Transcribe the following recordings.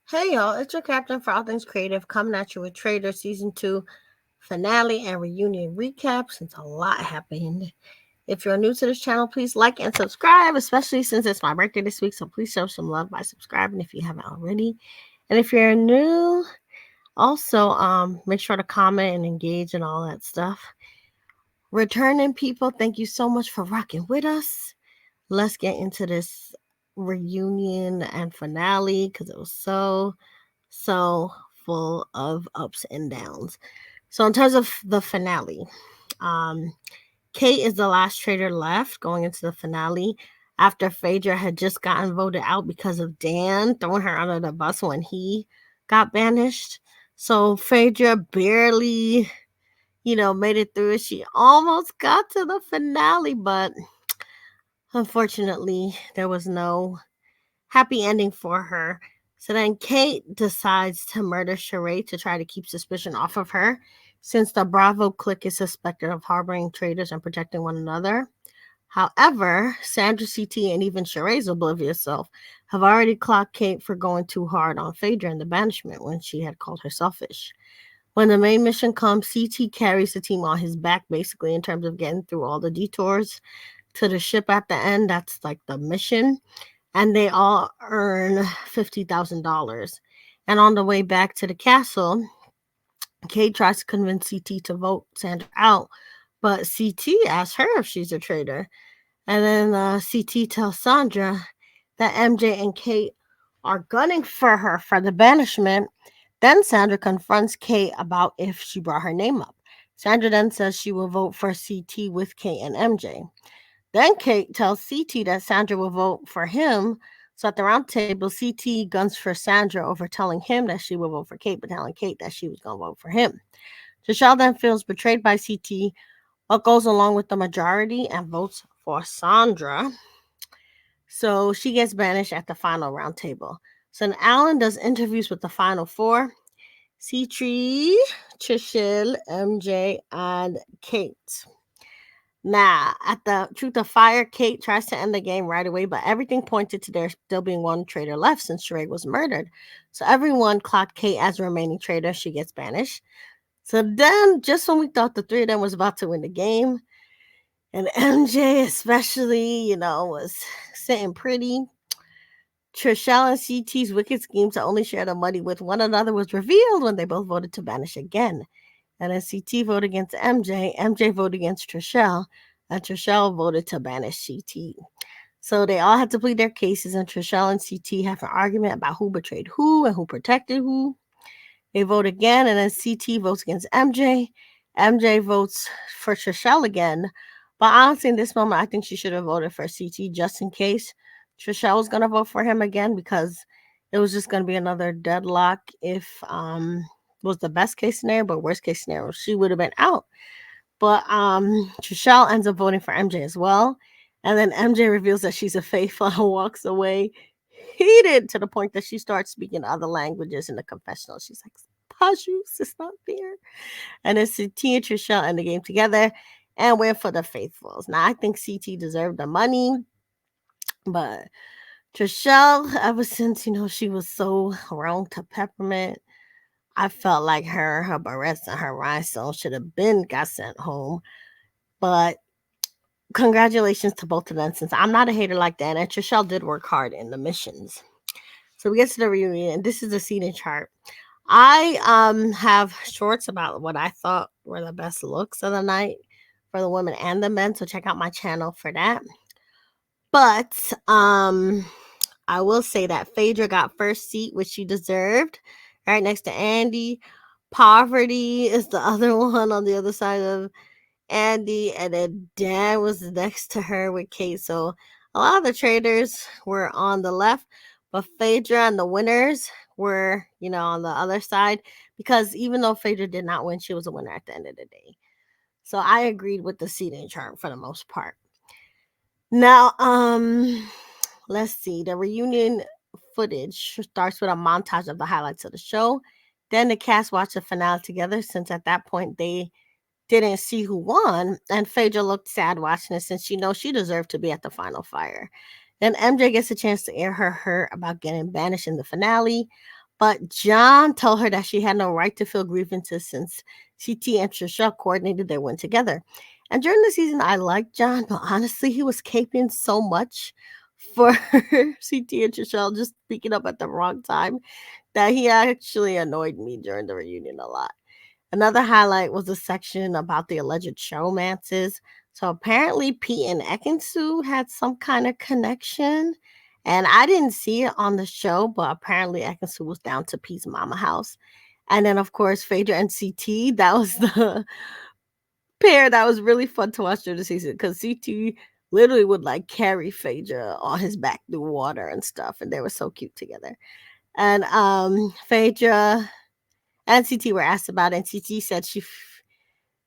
Hey y'all, it's your captain for all things creative coming at you with Traitors Season 2 finale and reunion recap since a lot happened. If you're new to this channel, please like and subscribe, especially since it's my birthday this week, so please show some love by subscribing if you haven't already. And if you're new, also make sure to comment and engage and all that stuff. Returning people, thank you so much for rocking with us. Let's get into this reunion and finale because it was so full of ups and downs. So in terms of the finale, um, Kate is the last traitor left going into the finale after Phaedra had just gotten voted out because of Dan throwing her under the bus when he got banished. So Phaedra barely, made it through. She almost got to the finale, but unfortunately, there was no happy ending for her. So then Kate decides to murder Sheree to try to keep suspicion off of her, since the Bravo clique is suspected of harboring traitors and protecting one another. However, Sandra CT and even Sheree's oblivious self have already clocked Kate for going too hard on Phaedra in the banishment when she had called her selfish. When the main mission comes, CT carries the team on his back basically in terms of getting through all the detours to the ship at the end. That's like the mission, and they all earn $50,000. And on the way back to the castle, Kate tries to convince CT to vote Sandra out, but CT asks her if she's a traitor. And then CT tells Sandra that MJ and Kate are gunning for her for the banishment. Then Sandra confronts Kate about if she brought her name up. Sandra then says she will vote for CT with Kate and MJ. Then Kate tells CT that Sandra will vote for him. So at the round table, CT guns for Sandra over telling him that she will vote for Kate, but telling Kate that she was going to vote for him. Trishelle then feels betrayed by CT, but goes along with the majority and votes for Sandra. So she gets banished at the final round table. So then Alan does interviews with the final four: C3, Trishelle, MJ, and Kate. Nah, at the Truth or Fire, Kate tries to end the game right away, but everything pointed to there still being one traitor left since Sheree was murdered. So everyone clocked Kate as the remaining traitor. She gets banished. So then, just when we thought the three of them was about to win the game, and MJ especially, was sitting pretty, Trishelle and CT's wicked scheme to only share the money with one another was revealed when they both voted to banish again. And then CT voted against MJ voted against Trishelle, and Trishelle voted to banish CT. So they all had to plead their cases, and Trishelle and CT have an argument about who betrayed who and who protected who. They vote again, and then CT votes against MJ. MJ votes for Trishelle again. But honestly, in this moment, I think she should have voted for CT just in case Trishelle was going to vote for him again, because it was just going to be another deadlock if was the best case scenario, but worst case scenario, she would have been out. But Trishelle ends up voting for MJ as well. And then MJ reveals that she's a faithful and walks away heated to the point that she starts speaking other languages in the confessional. She's like, Pajus, it's not fair. And then CT and Trishelle end the game together and win for the faithfuls. Now, I think CT deserved the money, but Trishelle, ever since, she was so wrong to Peppermint, I felt like her barrettes and her rhinestones should have been got sent home. But congratulations to both of them, since I'm not a hater like that. And Trishelle did work hard in the missions. So we get to the reunion, and this is the seating chart. I have shorts about what I thought were the best looks of the night for the women and the men. So check out my channel for that. But I will say that Phaedra got first seat, which she deserved, right next to Andy. Poverty is the other one on the other side of Andy, and then Dan was next to her with Kate. So a lot of the traders were on the left, but Phaedra and the winners were, on the other side, because even though Phaedra did not win, she was a winner at the end of the day. So I agreed with the seating chart for the most part. Now, let's see. The reunion footage starts with a montage of the highlights of the show. Then the cast watched the finale together, since at that point they didn't see who won, and Phaedra looked sad watching it since she knows she deserved to be at the final fire. Then MJ gets a chance to air her hurt about getting banished in the finale, But John told her that she had no right to feel grievances since CT and Trisha coordinated their win together. And during the season, I liked John, but honestly, he was caping so much for CT and Trisha just speaking up at the wrong time that he actually annoyed me during the reunion a lot. Another highlight was a section about the alleged showmances. So apparently, Pete and Ekansu had some kind of connection. And I didn't see it on the show, but apparently Ekansu was down to Pete's mama house. And then, of course, Phaedra and CT, that was the pair that was really fun to watch during the season because CT literally would like carry Phaedra on his back through water and stuff. And they were so cute together. And Phaedra and CT were asked about it, and CT said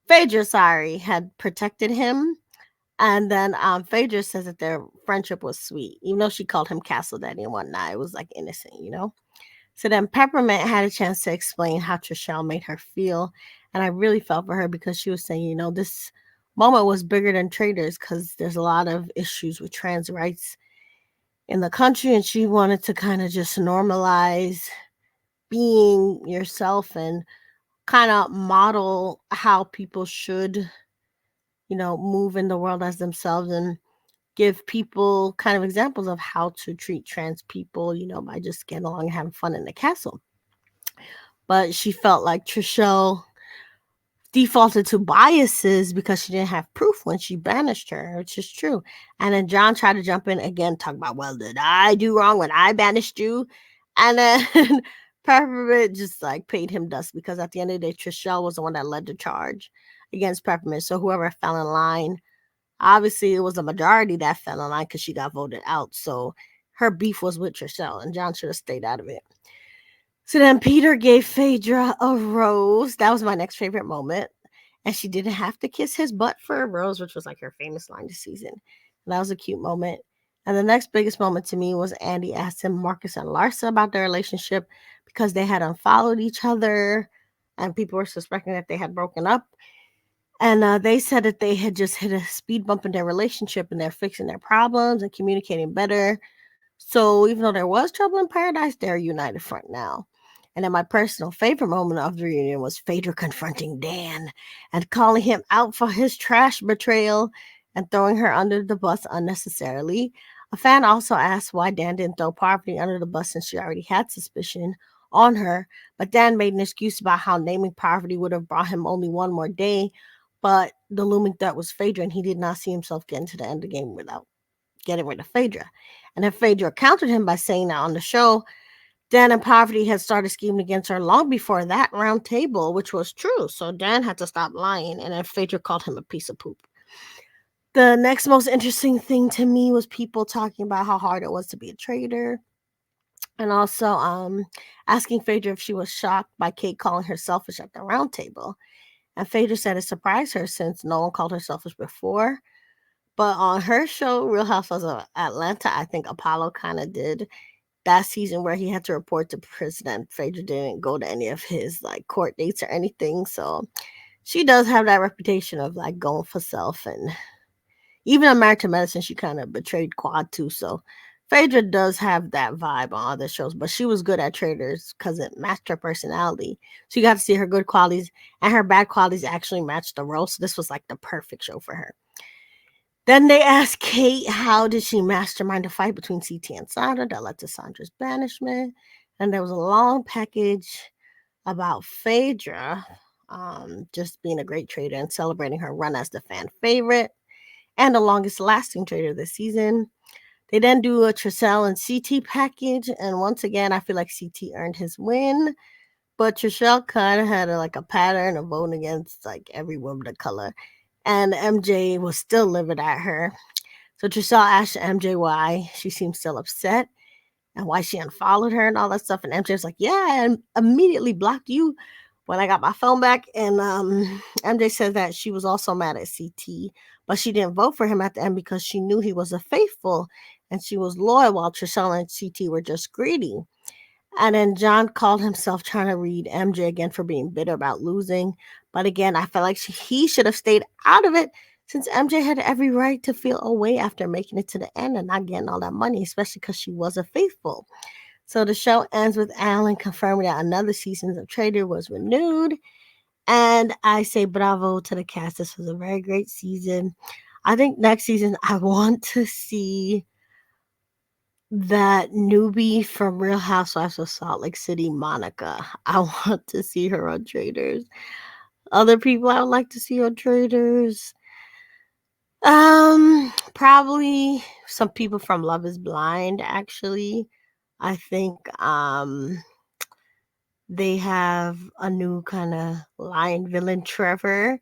Phaedra, sorry, had protected him. And then Phaedra says that their friendship was sweet, even though she called him Castle Daddy and whatnot. It was like innocent, you know? So then Peppermint had a chance to explain how Trishelle made her feel. And I really felt for her because she was saying, this moment was bigger than Traitors because there's a lot of issues with trans rights in the country. And she wanted to kind of just normalize being yourself and kind of model how people should, move in the world as themselves and give people kind of examples of how to treat trans people, by just getting along and having fun in the castle. But she felt like Trishelle defaulted to biases because she didn't have proof when she banished her, which is true. And then John tried to jump in again, talk about, well, did I do wrong when I banished you? And then Peppermint just like paid him dust because at the end of the day, Trishelle was the one that led the charge against Peppermint. So whoever fell in line, obviously it was a majority that fell in line because she got voted out. So her beef was with Trishelle, and John should have stayed out of it. So then Peter gave Phaedra a rose. That was my next favorite moment. And she didn't have to kiss his butt for a rose, which was like her famous line this season. And that was a cute moment. And the next biggest moment to me was Andy asking Marcus and Larsa about their relationship because they had unfollowed each other and people were suspecting that they had broken up. And they said that they had just hit a speed bump in their relationship and they're fixing their problems and communicating better. So even though there was trouble in paradise, they're a united front now. And then my personal favorite moment of the reunion was Phaedra confronting Dan and calling him out for his trash betrayal and throwing her under the bus unnecessarily. A fan also asked why Dan didn't throw Parvati under the bus since she already had suspicion on her. But Dan made an excuse about how naming Parvati would have brought him only one more day. But the looming threat was Phaedra, and he did not see himself getting to the end of the game without getting rid of Phaedra. And then Phaedra countered him by saying that on the show, Dan and Parvati had started scheming against her long before that round table, which was true. So Dan had to stop lying, and then Phaedra called him a piece of poop. The next most interesting thing to me was people talking about how hard it was to be a traitor, and also asking Phaedra if she was shocked by Kate calling her selfish at the round table. And Phaedra said it surprised her since no one called her selfish before. But on her show, Real Housewives of Atlanta, I think Apollo kind of did that season where he had to report to President. Phaedra didn't go to any of his like court dates or anything. So she does have that reputation of like going for self. And even on Married to Medicine, she kind of betrayed Quad too. So Phaedra does have that vibe on other shows, but she was good at Traitors because it matched her personality. So you got to see her good qualities and her bad qualities actually matched the role. So this was like the perfect show for her. Then they asked Kate how did she mastermind a fight between CT and Sandra that led to Sandra's banishment. And there was a long package about Phaedra just being a great traitor and celebrating her run as the fan favorite and the longest lasting traitor this season. They then do a Trishelle and CT package. And once again, I feel like CT earned his win. But Trishelle kind of had like a pattern of voting against like every woman of color. And MJ was still livid at her. So Trishelle asked MJ why she seemed still upset and why she unfollowed her and all that stuff. And MJ was like, yeah, I immediately blocked you when I got my phone back. And MJ said that she was also mad at CT, but she didn't vote for him at the end because she knew he was a faithful and she was loyal while Trishelle and CT were just greedy. And then John called himself trying to read MJ again for being bitter about losing. But again, I felt like he should have stayed out of it since MJ had every right to feel away after making it to the end and not getting all that money, especially because she was a faithful. So the show ends with Alan confirming that another season of Traitor was renewed. And I say bravo to the cast. This was a very great season. I think next season I want to see that newbie from Real Housewives of Salt Lake City, Monica. I want to see her on Traitors. Other people I would like to see on Traitors. Probably some people from Love is Blind, actually. I think they have a new kind of lion villain, Trevor.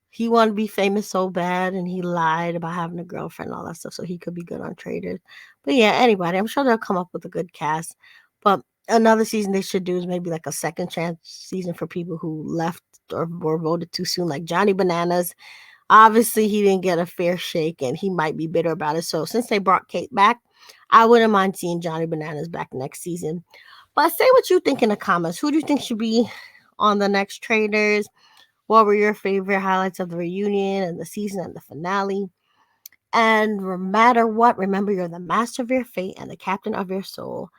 He wanted to be famous so bad and he lied about having a girlfriend and all that stuff, so he could be good on Traitors. But yeah, anybody, I'm sure they'll come up with a good cast. But another season they should do is maybe like a second chance season for people who left or were voted too soon, like Johnny Bananas. Obviously, he didn't get a fair shake and he might be bitter about it. So since they brought Kate back, I wouldn't mind seeing Johnny Bananas back next season. But say what you think in the comments. Who do you think should be on the next Traitors? What were your favorite highlights of the reunion and the season and the finale? And no matter what, remember you're the master of your fate and the captain of your soul.